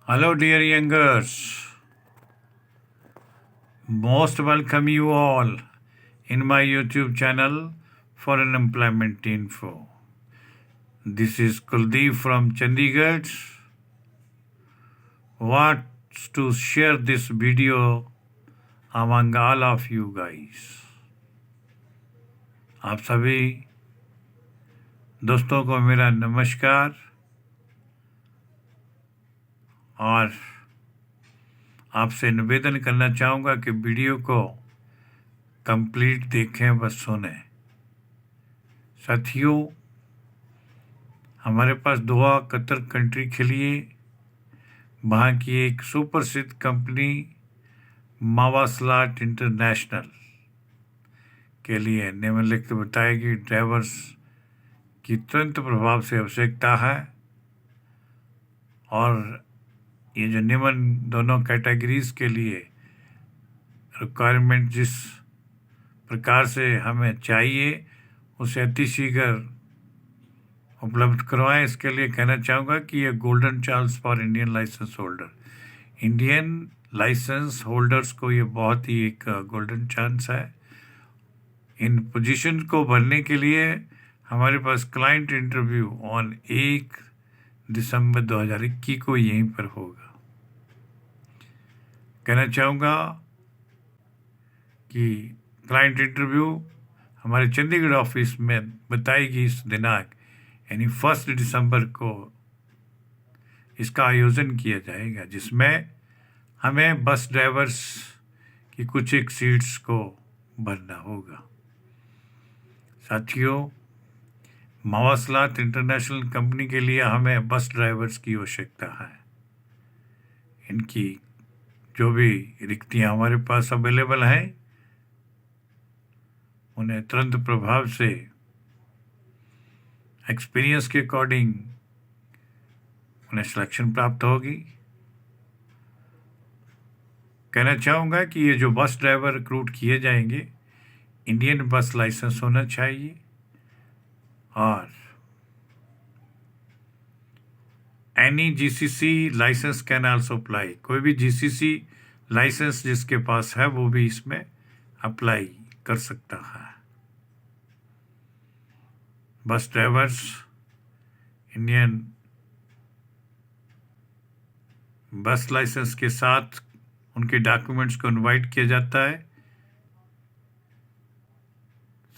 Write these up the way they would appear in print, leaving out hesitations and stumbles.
Hello, dear youngers. Most welcome you all in my YouTube channel for an employment info. This is Kuldeep from Chandigarh. Wants to share this video among all of you guys. आप सभी दोस्तों को मेरा नमस्कार और आपसे निवेदन करना चाहूँगा कि वीडियो को कंप्लीट देखें, बस सुने। साथियों, हमारे पास दोहा कतर कंट्री के लिए वहाँ की एक सुप्रसिद्ध कंपनी मावास्लाट इंटरनेशनल के लिए निम्नलिखित बताया कि ड्राइवर्स की तुरंत प्रभाव से आवश्यकता है और ये जो निम्न दोनों कैटेगरीज के लिए रिक्वायरमेंट जिस प्रकार से हमें चाहिए उसे अतिशीघ्र उपलब्ध करवाएं। इसके लिए कहना चाहूँगा कि ये golden chance for Indian licence holder, Indian licence holders को ये बहुत ही एक गोल्डन चांस है। इन पोजीशन को भरने के लिए हमारे पास क्लाइंट इंटरव्यू ऑन 1 दिसंबर 2021 को यहीं पर होगा। कहना चाहूँगा कि क्लाइंट इंटरव्यू हमारे चंडीगढ़ ऑफिस में बताई गई इस दिनांक यानी 1 दिसंबर को इसका आयोजन किया जाएगा, जिसमें हमें बस ड्राइवर्स की कुछ एक सीट्स को भरना होगा। साथियों, मावास्लाट इंटरनेशनल कंपनी के लिए हमें बस ड्राइवर्स की आवश्यकता है। इनकी जो भी रिक्तियां हमारे पास अवेलेबल हैं उन्हें तुरंत प्रभाव से एक्सपीरियंस के अकॉर्डिंग उन्हें सिलेक्शन प्राप्त होगी। कहना चाहूँगा कि ये जो बस ड्राइवर रिक्रूट किए जाएंगे, इंडियन बस लाइसेंस होना चाहिए और any GCC licence can also apply. कोई भी जीसीसी लाइसेंस जिसके पास है वो भी इसमें अप्लाई कर सकता है। बस ड्राइवर्स इंडियन बस लाइसेंस के साथ उनके डॉक्यूमेंट्स को इनवाइट किया जाता है।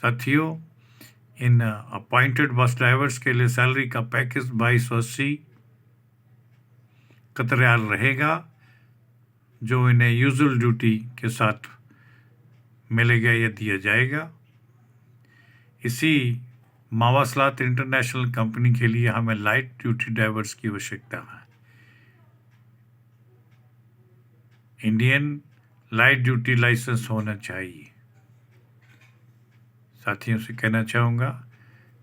साथियों, इन अपॉइंटेड बस ड्राइवर्स के लिए सैलरी का पैकेज 2280 कतर रियाल रहेगा, जो इन्हें यूजुअल ड्यूटी के साथ मिलेगा या दिया जाएगा। इसी मावास्लाट इंटरनेशनल कंपनी के लिए हमें लाइट ड्यूटी ड्राइवर्स की आवश्यकता है। इंडियन लाइट ड्यूटी लाइसेंस होना चाहिए। साथियों से कहना चाहूँगा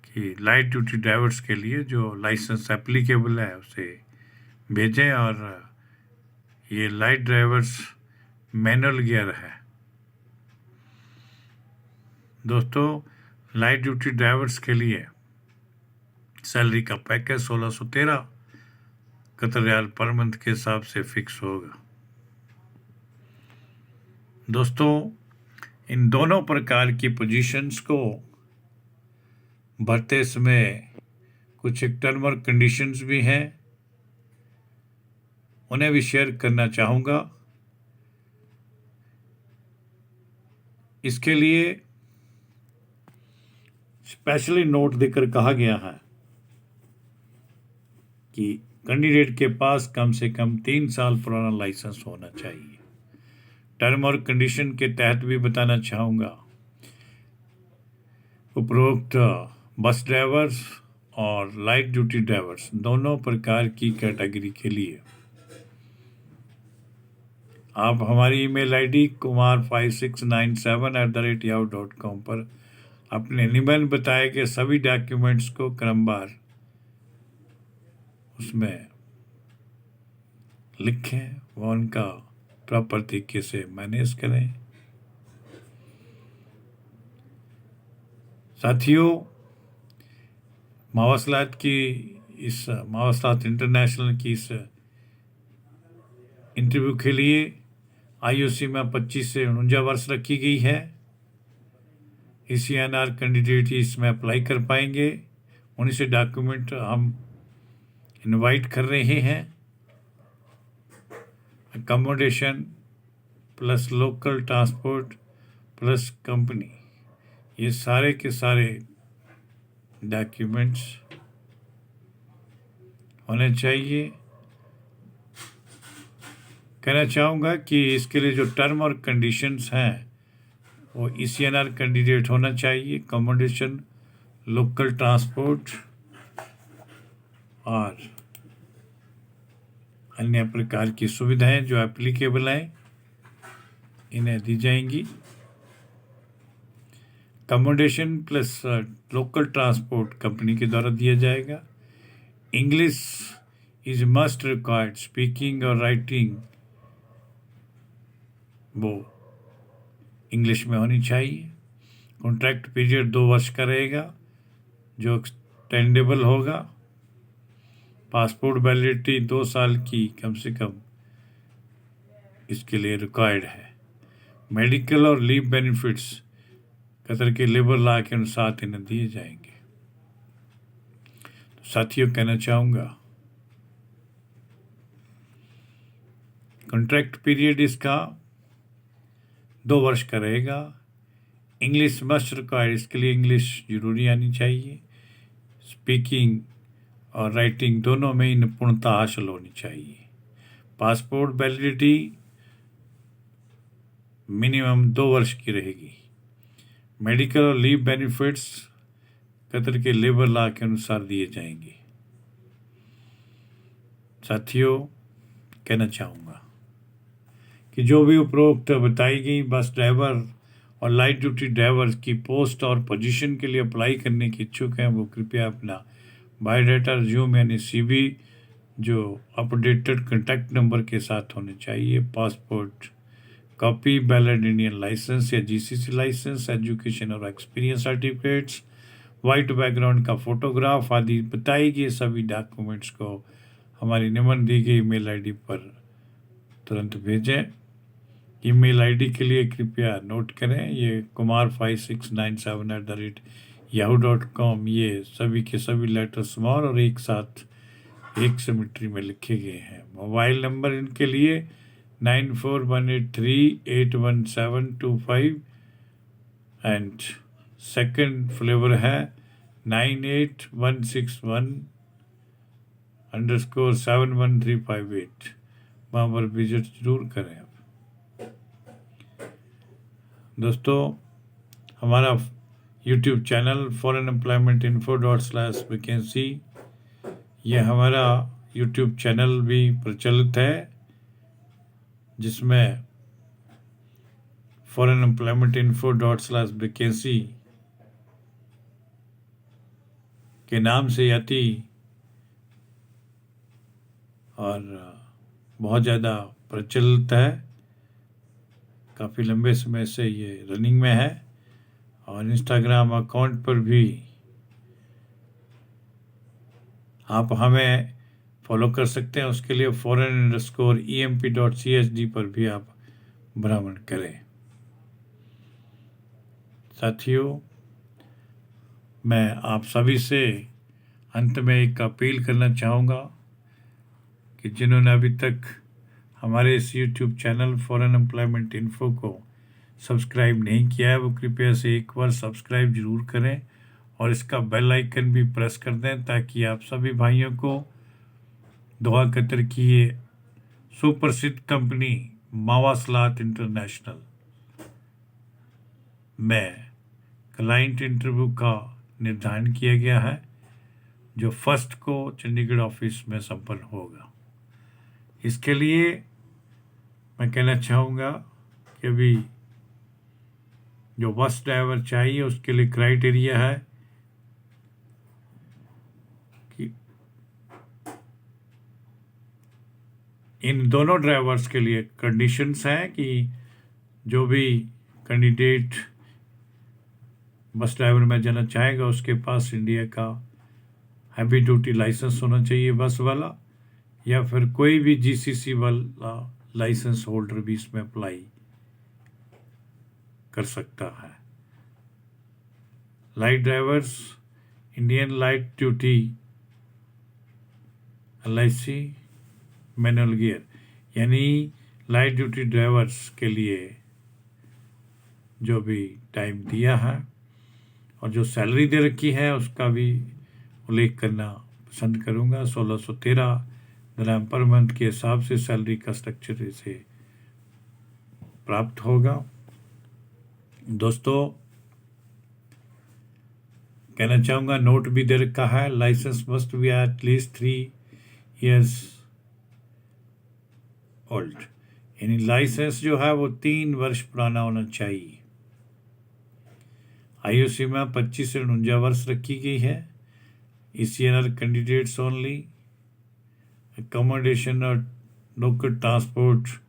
कि लाइट ड्यूटी ड्राइवर्स के लिए जो लाइसेंस एप्लीकेबल है उसे भेजें और ये लाइट ड्राइवर्स मैनुअल गियर है। दोस्तों, लाइट ड्यूटी ड्राइवर्स के लिए सैलरी का package 1613 Qatar riyal per month के हिसाब से फिक्स होगा। दोस्तों, इन दोनों प्रकार की पोजीशंस को भरते समय कुछ एक टर्म और कंडीशंस भी हैं, उन्हें भी शेयर करना चाहूँगा। इसके लिए स्पेशली नोट देकर कहा गया है कि कैंडिडेट के पास कम से कम 3 साल पुराना लाइसेंस होना चाहिए। टर्म और कंडीशन के तहत भी बताना चाहूँगा, उपरोक्त बस ड्राइवर्स और लाइट ड्यूटी ड्राइवर्स दोनों प्रकार की कैटेगरी के लिए आप हमारी ईमेल आईडी kumar5697@yahoo.com पर अपने निबंध बताए गए सभी डॉक्यूमेंट्स को क्रमवार उसमें लिखें व उनका प्रॉपर तरीके से मैनेज करें। साथियों, मावास्लाट इंटरनेशनल की इस इंटरव्यू के लिए आयु सीमा 25 से 49 वर्ष रखी गई है। ECNR कैंडिडेट ही इसमें अप्लाई कर पाएंगे। उन्हीं से डॉक्यूमेंट हम इनवाइट कर रहे हैं। Accommodation plus local transport plus company, ये सारे के सारे डॉक्यूमेंट्स होने चाहिए। कहना चाहूँगा कि इसके लिए जो टर्म और कंडीशंस हैं वो ECNR कैंडिडेट होना चाहिए, अकोमोडेशन, लोकल ट्रांसपोर्ट और अन्य प्रकार की सुविधाएं जो एप्लीकेबल हैं इन्हें दी जाएंगी। Accommodation plus local transport company के द्वारा दिया जाएगा। English is must required, speaking और राइटिंग वो इंग्लिश में होनी चाहिए। कॉन्ट्रैक्ट पीरियड 2 वर्ष का रहेगा जो एक्सटेंडेबल होगा। पासपोर्ट वैलिडिटी 2 साल की कम से कम इसके लिए रिक्वायर्ड है। मेडिकल और लीव बेनिफिट्स कतर के लेबर लॉ के अनुसार इन्हें दिए जाएंगे। तो साथियों, कहना चाहूँगा कॉन्ट्रैक्ट पीरियड इसका 2 वर्ष का रहेगा। इंग्लिश मस्ट रिक्वायर्ड, इसके लिए इंग्लिश जरूरी आनी चाहिए। स्पीकिंग और राइटिंग दोनों में निपुणता हासिल होनी चाहिए। पासपोर्ट वैलिडिटी मिनिमम 2 वर्ष की रहेगी। मेडिकल और लीव बेनिफिट्स कतर के लेबर लॉ के अनुसार दिए जाएंगे। साथियों, कहना चाहूँगा कि जो भी उपरोक्त बताई गई बस ड्राइवर और लाइट ड्यूटी ड्राइवर की पोस्ट और पोजीशन के लिए अप्लाई करने के इच्छुक हैं वो कृपया अपना बायोडाटा, रिज्यूम यानी CV जो अपडेटेड कॉन्टैक्ट नंबर के साथ होने चाहिए, passport copy, valid Indian licence या GCC लाइसेंस, एजुकेशन और एक्सपीरियंस सर्टिफिकेट्स, वाइट बैकग्राउंड का फोटोग्राफ आदि बताई गई सभी डॉक्यूमेंट्स को हमारी निम्न दी गई ईमेल आईडी पर तुरंत भेजें। ईमेल आईडी के लिए कृपया नोट करें, ये kumar5697@yahoo.com। ये सभी के सभी लेटर स्मॉल और एक साथ एक सिमेट्री में लिखे गए हैं। मोबाइल नंबर इनके लिए 9418381725 एंड सेकंड फ्लेवर है 9816171358। वहाँ पर विजिट जरूर करें। दोस्तों, हमारा YouTube चैनल foreignemploymentinfo./vacancy, यह हमारा YouTube चैनल भी प्रचलित है जिसमें foreignemploymentinfo./vacancy के नाम से आती और बहुत ज़्यादा प्रचलित है। काफ़ी लंबे समय से ये रनिंग में है और इंस्टाग्राम अकाउंट पर भी आप हमें फॉलो कर सकते हैं। उसके लिए foreign_emp.chd पर भी आप भ्रमण करें। साथियों, मैं आप सभी से अंत में एक अपील करना चाहूँगा कि जिन्होंने अभी तक हमारे इस YouTube channel foreign employment info को सब्सक्राइब नहीं किया है वो कृपया से एक बार सब्सक्राइब जरूर करें और इसका बेल आइकन भी प्रेस कर दें ताकि आप सभी भाइयों को दोहा कतर की ये सुप्रसिद्ध कंपनी मावासलात इंटरनेशनल में क्लाइंट इंटरव्यू का निर्धारण किया गया है जो 1 को चंडीगढ़ ऑफिस में संपन्न होगा। इसके लिए मैं कहना चाहूँगा कि अभी जो बस ड्राइवर चाहिए उसके लिए क्राइटेरिया है कि इन दोनों ड्राइवर्स के लिए कंडीशंस हैं कि जो भी कैंडिडेट बस ड्राइवर में जाना चाहेगा उसके पास इंडिया का हैवी ड्यूटी लाइसेंस होना चाहिए बस वाला, या फिर कोई भी GCC वाला लाइसेंस होल्डर भी इसमें अप्लाई कर सकता है। Light drivers, Indian light duty LIC manual gear, यानी लाइट ड्यूटी ड्राइवर्स के लिए जो भी टाइम दिया है और जो सैलरी दे रखी है उसका भी उल्लेख करना पसंद करूंगा। 1613 दिरहम पर मंथ के हिसाब से सैलरी का स्ट्रक्चर इसे प्राप्त होगा। दोस्तों, कहना चाहूँगा, नोट भी दे रखा है, licence must be at least 3 years old, यानी लाइसेंस जो है वो 3 वर्ष पुराना होना चाहिए। आयु सीमा 25 से 49 वर्ष रखी गई है। ECNR candidates only. accommodation or local transport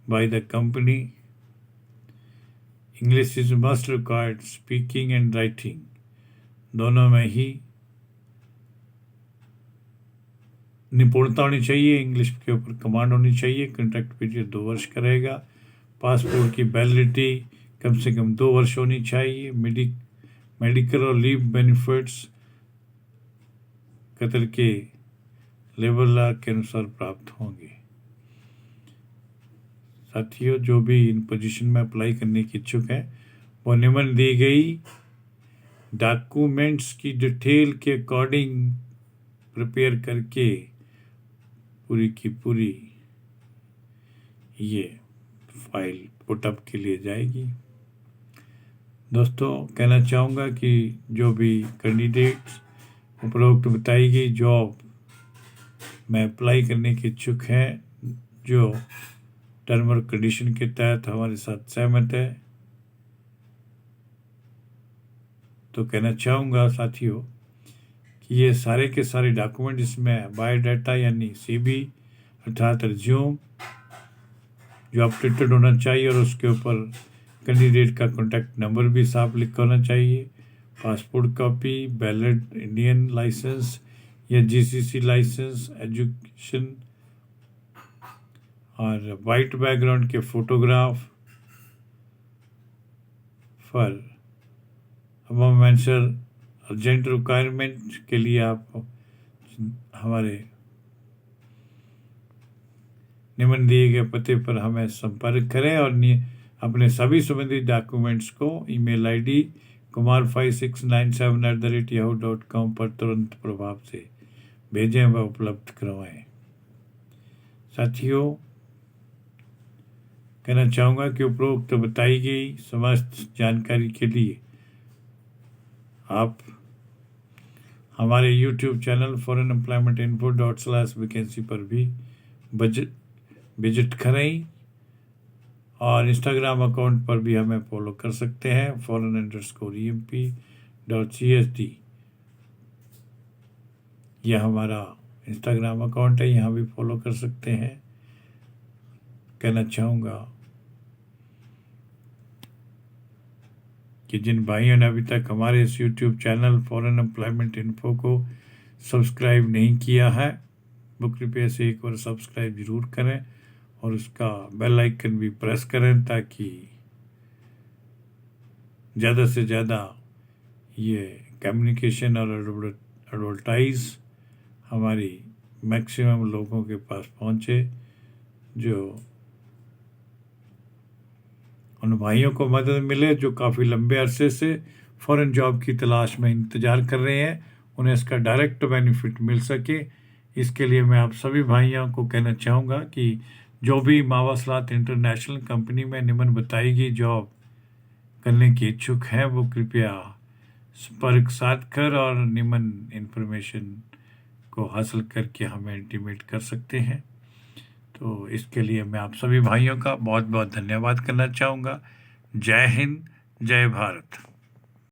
by the company. English is must required, speaking and writing दोनों में ही निपुणता होनी चाहिए। इंग्लिश के ऊपर कमांड होनी चाहिए। कॉन्ट्रैक्ट पीरियड 2 वर्ष का रहेगा। पासपोर्ट की वैलिडिटी कम से कम 2 वर्ष होनी चाहिए। मेडिकल और लीव बेनिफिट्स कतर के लेबर लॉ के अनुसार प्राप्त होंगे। साथियों, जो भी इन पोजीशन में अप्लाई करने की इच्छुक है वो निम्न दी गई डॉक्यूमेंट्स की डिटेल के अकॉर्डिंग प्रिपेयर करके पूरी की पूरी ये फाइल पुटअप के लिए जाएगी। दोस्तों, कहना चाहूँगा कि जो भी कैंडिडेट्स उपरोक्त बताई गई जॉब में अप्लाई करने के इच्छुक हैं, जो टर्म और कंडीशन के तहत हमारे साथ सहमत है, तो कहना चाहूँगा साथियों कि ये सारे के सारे डॉक्यूमेंट इसमें बायोडाटा यानी CV अर्थात रिज्यूम जो अपडेटेड होना चाहिए और उसके ऊपर कैंडिडेट का कॉन्टैक्ट नंबर भी साफ लिखा होना चाहिए। Passport copy, valid Indian licence या GCC लाइसेंस, एजुकेशन और वाइट बैकग्राउंड के photograph for above mention urgent requirement के लिए आप हमारे निम्न दिए गए पते पर हमें संपर्क करें और अपने सभी संबंधित डॉक्यूमेंट्स को ईमेल ID kumar5697@yahoo.com पर तुरंत प्रभाव से भेजें व उपलब्ध करवाएं। साथियों, कहना चाहूँगा कि उपरोक्त बताई गई समस्त जानकारी के लिए आप हमारे YouTube चैनल foreignemploymentinfo.com/vacancy पर भी विजिट करें और इंस्टाग्राम अकाउंट पर भी हमें फॉलो कर सकते हैं foreign_emp.csd। यह हमारा इंस्टाग्राम अकाउंट है, यहाँ भी फॉलो कर सकते हैं। कहना चाहूँगा कि जिन भाइयों ने अभी तक हमारे इस YouTube channel foreign employment info को सब्सक्राइब नहीं किया है, वो कृपया से एक बार सब्सक्राइब जरूर करें और उसका बेल आइकन भी प्रेस करें ताकि ज़्यादा से ज़्यादा ये कम्युनिकेशन और एडवर्टाइज हमारी मैक्सिमम लोगों के पास पहुँचे, जो उन भाइयों को मदद मिले जो काफ़ी लंबे अरसे से फॉरेन जॉब की तलाश में इंतज़ार कर रहे हैं, उन्हें इसका डायरेक्ट बेनिफिट मिल सके। इसके लिए मैं आप सभी भाइयों को कहना चाहूँगा कि जो भी मावासलात इंटरनेशनल कंपनी में निम्न बताई गई जॉब करने के इच्छुक हैं वो कृपया संपर्क साध कर और निम्न इंफॉर्मेशन को हासिल करके हमें इंटीमेट कर सकते हैं। तो इसके लिए मैं आप सभी भाइयों का बहुत बहुत धन्यवाद करना चाहूँगा। जय हिंद, जय भारत।